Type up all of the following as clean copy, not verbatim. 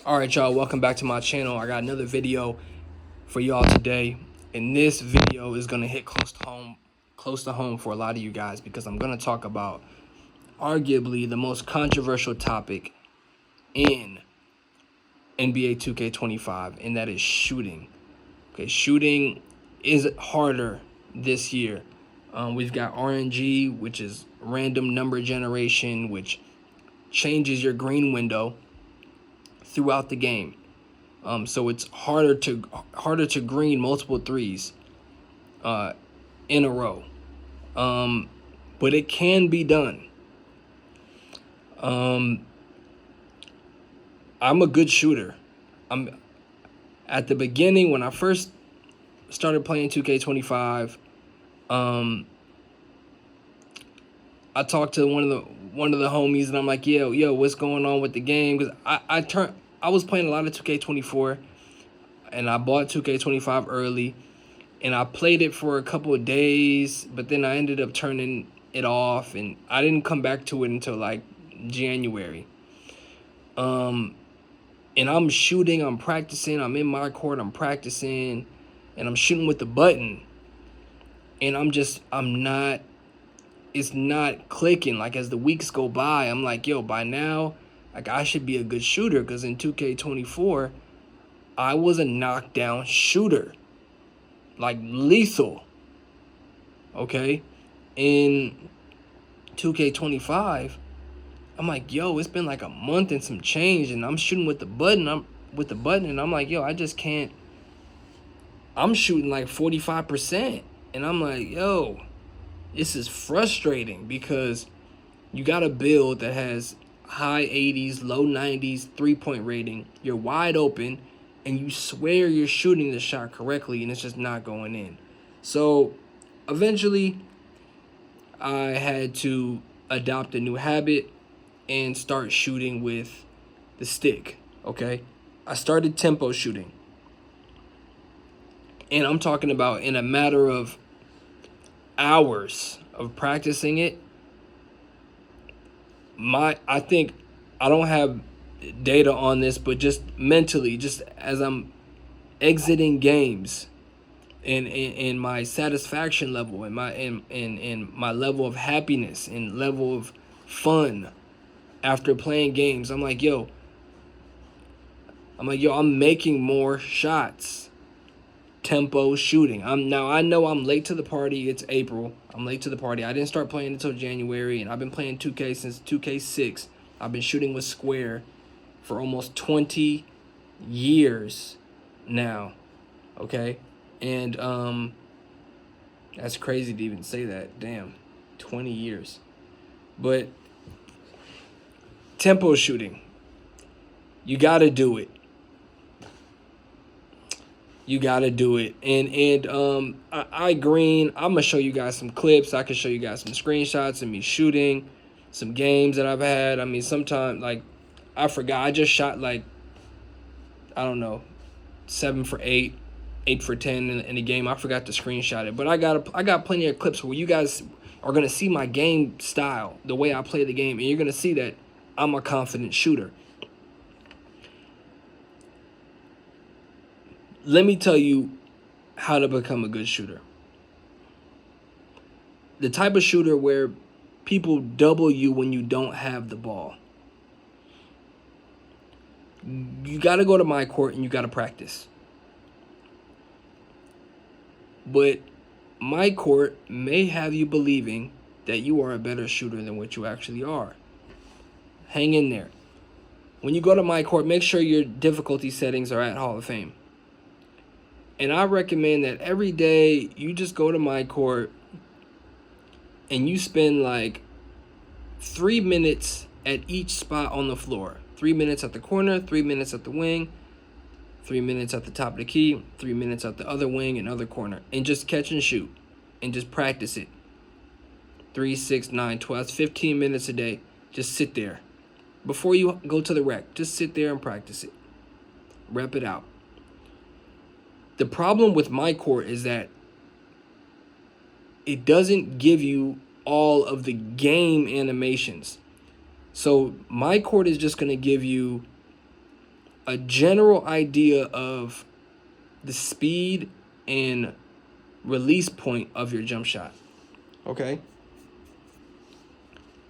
All right, y'all, welcome back to my channel. I got another video for y'all today, and this video is gonna hit close to home for a lot of you guys, because I'm gonna talk about arguably the most controversial topic in NBA 2K25, and that is shooting. Okay, shooting is harder this year. We've got RNG, which is random number generation, which changes your green window throughout the game. So it's harder to green multiple threes in a row. But it can be done. I'm a good shooter. At the beginning, when I first started playing 2K25, I talked to one of the homies, and I'm like, yo, what's going on with the game? Because I was playing a lot of 2K24, and I bought 2K25 early, and I played it for a couple of days, but then I ended up turning it off, and I didn't come back to it until like January. And I'm shooting, I'm practicing, I'm in my court, I'm practicing, and I'm shooting with the button, and it's not clicking. Like, as the weeks go by, I'm like, yo, by now, like, I should be a good shooter, because in 2K24, I was a knockdown shooter, like lethal. Okay, in 2K25, I'm like, yo, it's been like a month and some change, and I'm shooting with the button. And I'm like, yo, I just can't. I'm shooting like 45%, and I'm like, yo, this is frustrating, because you got a build that has high 80s, low 90s 3-point rating. You're wide open, and you swear you're shooting the shot correctly, and it's just not going in. So eventually, I had to adopt a new habit and start shooting with the stick. Okay, I started tempo shooting, and I'm talking about in a matter of hours of practicing it. I think, I don't have data on this, but just mentally, just as I'm exiting games, and my satisfaction level, and my level of happiness and level of fun after playing games, I'm like, yo, I'm making more shots. Tempo shooting. I know I'm late to the party. It's April. I'm late to the party. I didn't start playing until January, and I've been playing 2K since 2K6. I've been shooting with Square for almost 20 years now. Okay? And that's crazy to even say that. Damn. 20 years. But tempo shooting, you got to do it. You gotta do it. And I green. I'm gonna show you guys some clips. I can show you guys some screenshots of me shooting, some games that I've had. I mean, sometimes, like, I forgot. I just shot like, I don't know, 7 for 8, 8 for 10 in a game. I forgot to screenshot it, but I got plenty of clips where you guys are gonna see my game style, the way I play the game, and you're gonna see that I'm a confident shooter. Let me tell you how to become a good shooter. The type of shooter where people double you when you don't have the ball. You got to go to MyCourt, and you got to practice. But MyCourt may have you believing that you are a better shooter than what you actually are. Hang in there. When you go to MyCourt, make sure your difficulty settings are at Hall of Fame. And I recommend that every day you just go to MyCourt and you spend like 3 minutes at each spot on the floor. 3 minutes at the corner, 3 minutes at the wing, 3 minutes at the top of the key, 3 minutes at the other wing and other corner. And just catch and shoot and just practice it. 3, 6, 9, 12, that's 15 minutes a day. Just sit there. Before you go to the rec, just sit there and practice it. Rep it out. The problem with MyCourt is that it doesn't give you all of the game animations. So MyCourt is just going to give you a general idea of the speed and release point of your jump shot. Okay?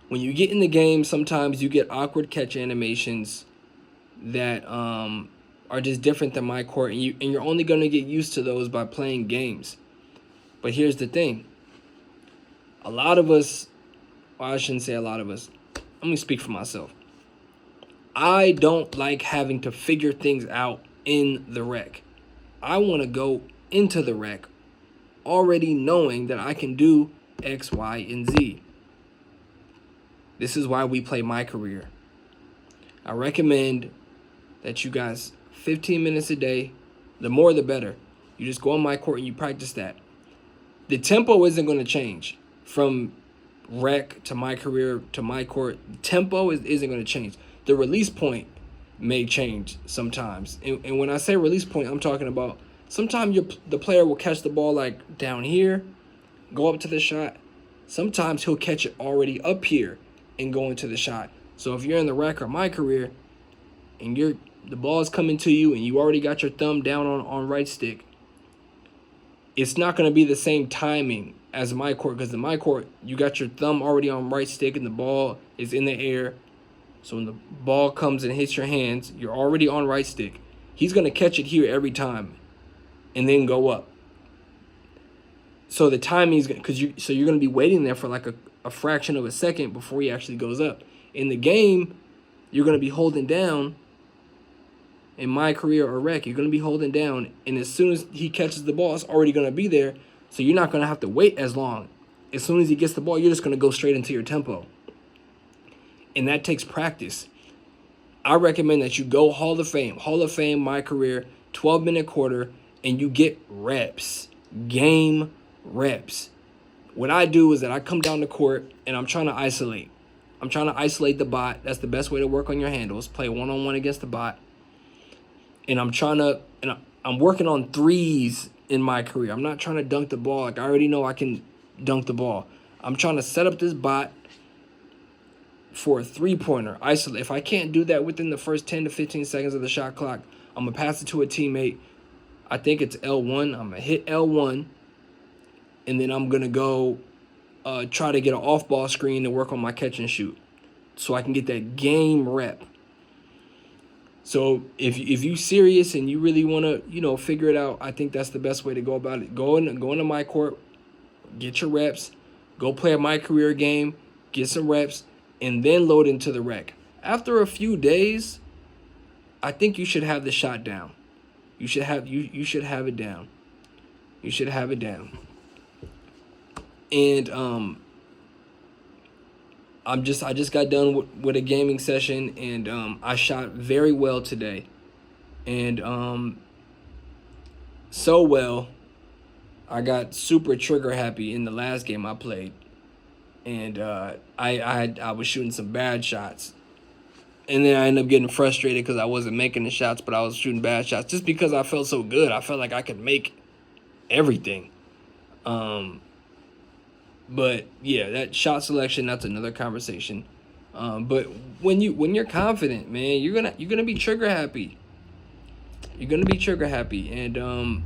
When you get in the game, sometimes you get awkward catch animations that are just different than MyCourt, and you're only going to get used to those by playing games. But here's the thing. A lot of us, well, I shouldn't say a lot of us. Let me speak for myself. I don't like having to figure things out in the rec. I want to go into the rec already knowing that I can do X, Y, and Z. This is why we play MyCareer. I recommend that you guys 15 minutes a day, the more the better. You just go on MyCourt and you practice that. The tempo isn't going to change from rec to MyCareer to MyCourt. Tempo isn't going to change. The release point may change sometimes. And when I say release point, I'm talking about sometimes the player will catch the ball like down here, go up to the shot. Sometimes he'll catch it already up here and go into the shot. So if you're in the rec or MyCareer and the ball is coming to you and you already got your thumb down on right stick, it's not going to be the same timing as MyCourt, because in MyCourt, you got your thumb already on right stick and the ball is in the air. So when the ball comes and hits your hands, you're already on right stick. He's going to catch it here every time and then go up. So the timing is because you're going to be waiting there for like a fraction of a second before he actually goes up. In the game, you're going to be holding down. In MyCareer or rec, you're going to be holding down, and as soon as he catches the ball, it's already going to be there, so you're not going to have to wait as long. As soon as he gets the ball, you're just going to go straight into your tempo. And that takes practice. I recommend that you go Hall of Fame, MyCareer, 12-minute quarter, and you get reps, game reps. What I do is that I come down the court, and I'm trying to isolate. I'm trying to isolate the bot. That's the best way to work on your handles. Play one-on-one against the bot. And I'm working on threes in MyCareer. I'm not trying to dunk the ball. Like, I already know I can dunk the ball. I'm trying to set up this bot for a three-pointer. Isolate. If I can't do that within the first 10 to 15 seconds of the shot clock, I'm going to pass it to a teammate. I think it's L1. I'm going to hit L1. And then I'm going to go try to get an off-ball screen and work on my catch and shoot so I can get that game rep. So if you serious and you really want to, figure it out, I think that's the best way to go about it. Go into MyCourt, get your reps, go play a MyCareer game, get some reps, and then load into the rec. After a few days, I think you should have the shot down. You should have it down. You should have it down. And I just got done with a gaming session, and I shot very well today, and so well, I got super trigger happy in the last game I played, and I was shooting some bad shots, and then I ended up getting frustrated because I wasn't making the shots, but I was shooting bad shots just because I felt so good. I felt like I could make everything. But yeah, that shot selection, that's another conversation. But when you're confident, man, you're gonna be trigger happy. You're gonna be trigger happy, and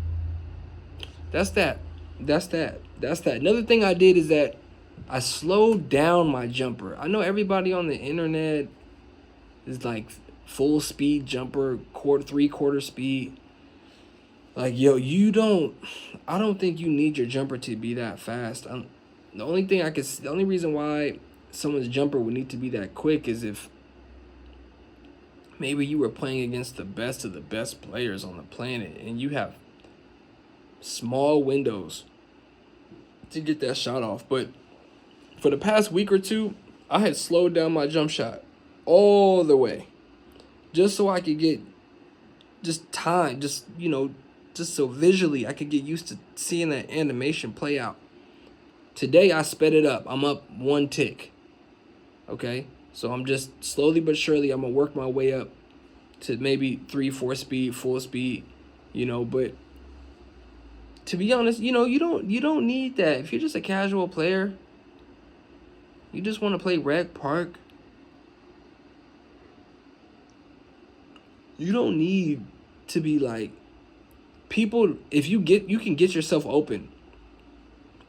that's that. Another thing I did is that I slowed down my jumper. I know everybody on the internet is like full speed jumper, three-quarter speed. Like, yo, I don't think you need your jumper to be that fast. The only reason why someone's jumper would need to be that quick is if maybe you were playing against the best of the best players on the planet and you have small windows to get that shot off. But for the past week or two, I had slowed down my jump shot all the way just so I could get time, just so visually I could get used to seeing that animation play out. Today, I sped it up. I'm up one tick, okay? So I'm just slowly but surely, I'm going to work my way up to maybe 3-4 speed, full speed, but to be honest, you don't need that. If you're just a casual player, you just want to play rec, park, You don't need to be like people. If you can get yourself open.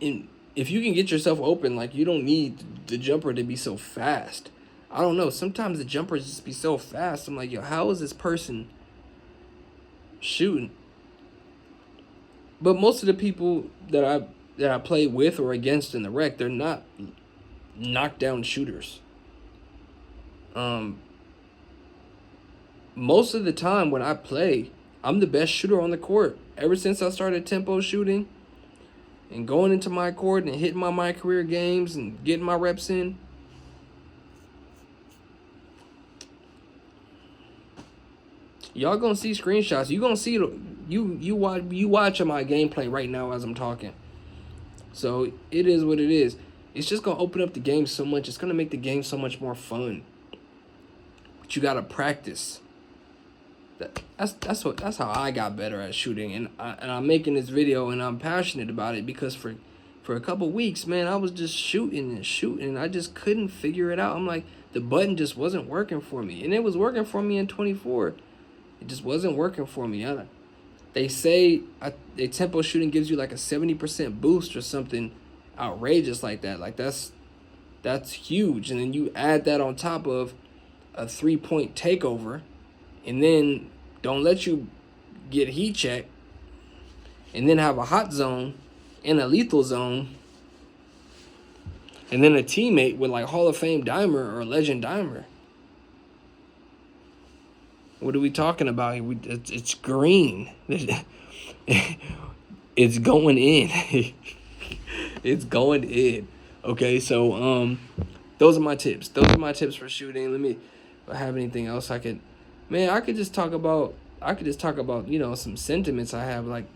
And if you can get yourself open, like, you don't need the jumper to be so fast. I don't know. Sometimes the jumpers just be so fast. I'm like, yo, how is this person shooting? But most of the people that I play with or against in the rec, they're not knockdown shooters. Most of the time when I play, I'm the best shooter on the court. Ever since I started tempo shooting and going into my court and hitting my career games and getting my reps in, y'all gonna see screenshots. You gonna see you watching my gameplay right now as I'm talking. So it is what it is. It's just gonna open up the game so much. It's gonna make the game so much more fun. But you gotta practice. That's how I got better at shooting, and I'm making this video and I'm passionate about it because for a couple weeks, man, I was just shooting and I just couldn't figure it out. I'm like, the button just wasn't working for me, and it was working for me in 24. It just wasn't working for me. They say a tempo shooting gives you like a 70% boost or something outrageous like that. Like that's huge, and then you add that on top of a 3-point takeover. And then don't let you get heat check, and then have a hot zone and a lethal zone, and then a teammate with like Hall of Fame dimer or legend dimer. What are we talking about here? It's green. It's going in. It's going in. Okay, so those are my tips. Those are my tips for shooting. Let me, if I have anything else I could. Man, I could just talk about, you know, some sentiments I have. Like,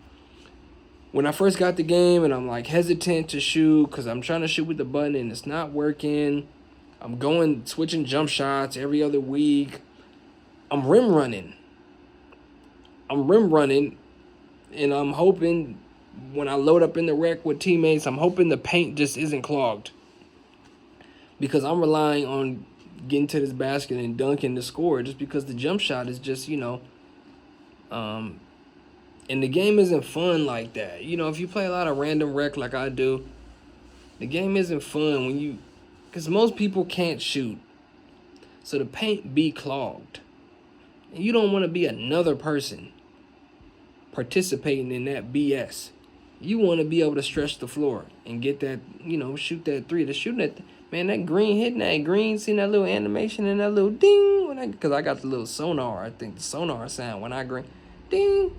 when I first got the game and I'm, like, hesitant to shoot because I'm trying to shoot with the button and it's not working. I'm switching jump shots every other week. I'm rim running. And I'm hoping when I load up in the rec with teammates, I'm hoping the paint just isn't clogged. Because I'm relying on getting to this basket and dunking to score, just because the jump shot is just, you know, and the game isn't fun like that. You know, if you play a lot of random rec like I do, the game isn't fun because most people can't shoot, so the paint be clogged, and you don't want to be another person participating in that BS. You want to be able to stretch the floor and get that, you know, shoot that three. The shooting that, man, that green, hitting that green, seeing that little animation and that little ding, because I got the little sonar, I think the sonar sound when I green, ding,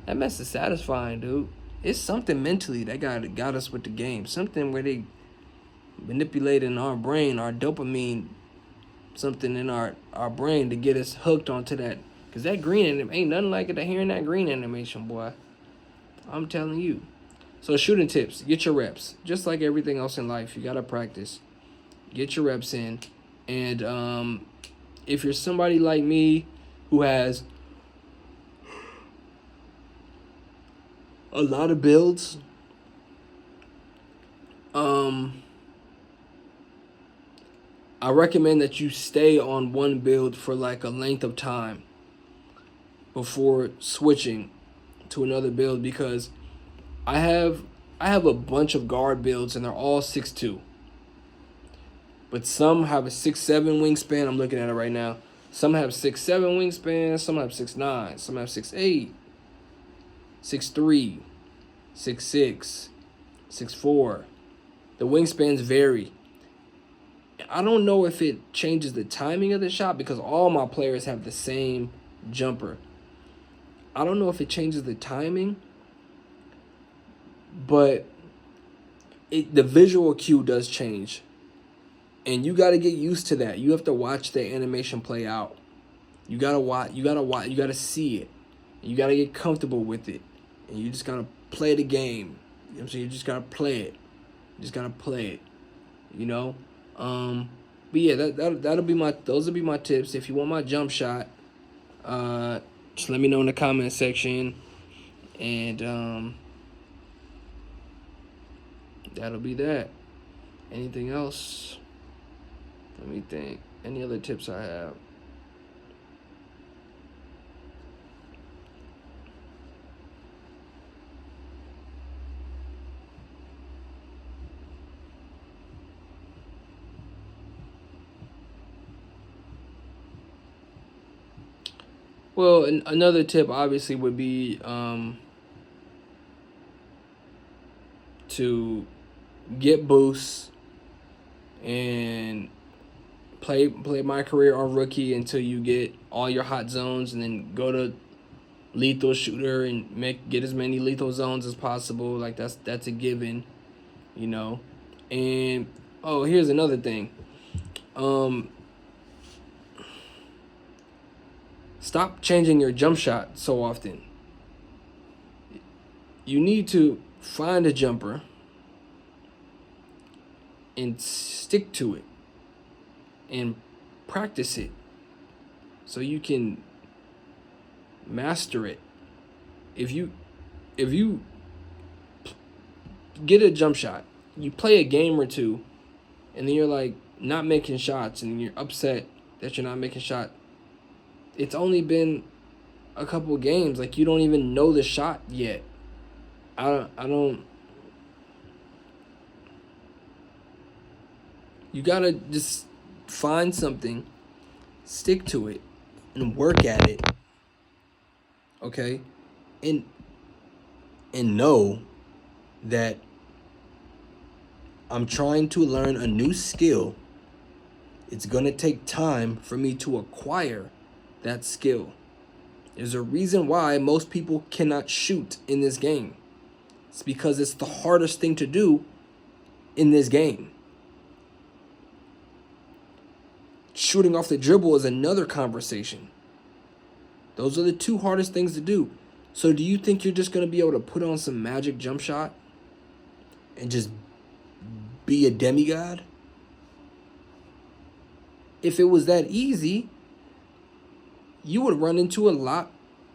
that mess is satisfying, dude. It's something mentally that got us with the game. Something where they manipulating our brain, our dopamine, something in our brain to get us hooked onto that. Because that green, ain't nothing like it to hearing that green animation, boy. I'm telling you. So shooting tips, get your reps. Just like everything else in life, you got to practice. Get your reps in. And if you're somebody like me who has a lot of builds, I recommend that you stay on one build for like a length of time before switching to another build, because I have a bunch of guard builds and they're all 6'2". But some have a 6'7" wingspan. I'm looking at it right now. Some have 6'7" wingspan, some have 6'9", some have 6'8", 6'3", 6'6", 6'4". The wingspans vary. I don't know if it changes the timing of the shot because all my players have the same jumper. I don't know if it changes the timing, but the visual cue does change. And you got to get used to that. You have to watch the animation play out. You got to watch, you got to see it. You got to get comfortable with it. And you just got to play the game. You know what I'm saying? You just got to play it. You just got to play it. You know? But yeah, those will be my tips. If you want my jump shot, just let me know in the comment section, and that'll be that. Anything else? Let me think. Any other tips I have? Well, another tip obviously would be to get boosts and play MyCareer on rookie until you get all your hot zones, and then go to lethal shooter and get as many lethal zones as possible. Like that's a given, you know. And oh, here's another thing. Stop changing your jump shot so often. You need to find a jumper and stick to it and practice it so you can master it. If you get a jump shot, you play a game or two, and then you're like not making shots, and you're upset that you're not making shot. It's only been a couple of games. Like, you don't even know the shot yet. I don't. You gotta just find something, stick to it, and work at it. Okay, and know that I'm trying to learn a new skill. It's gonna take time for me to acquire that skill. There's a reason why most people cannot shoot in this game. It's because it's the hardest thing to do in this game. Shooting off the dribble is another conversation. Those are the two hardest things to do. So do you think you're just going to be able to put on some magic jump shot and just be a demigod? If it was that easy, you would run into a lot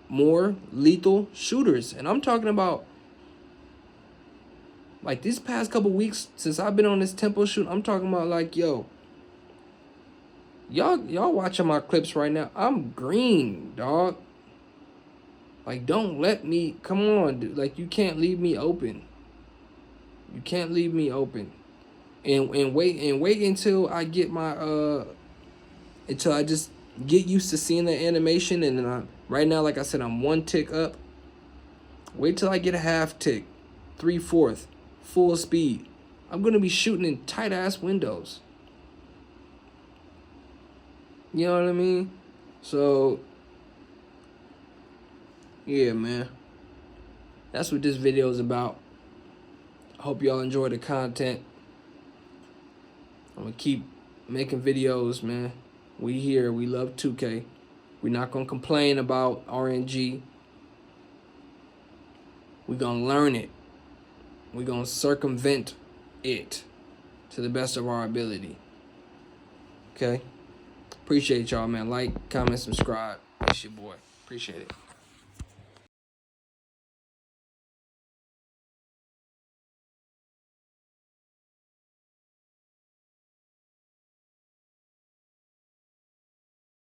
more lethal shooters. And I'm talking about, like, these past couple weeks since I've been on this tempo shoot, I'm talking about, like, yo, y'all watching my clips right now. I'm green, dog. Like, don't let me, come on, dude. Like, you can't leave me open. You can't leave me open. And wait until I get my until I just get used to seeing the animation. And then right now, like I said, I'm 1 tick up. Wait till I get a half tick, 3/4, full speed. I'm gonna be shooting in tight ass windows. You know what I mean? So yeah, man. That's what this video is about. I hope y'all enjoy the content. I'm gonna keep making videos, man. We here. We love 2K. We're not gonna complain about RNG. We're gonna learn it. We're gonna circumvent it to the best of our ability. Okay? Appreciate y'all, man. Like, comment, subscribe. It's your boy. Appreciate it.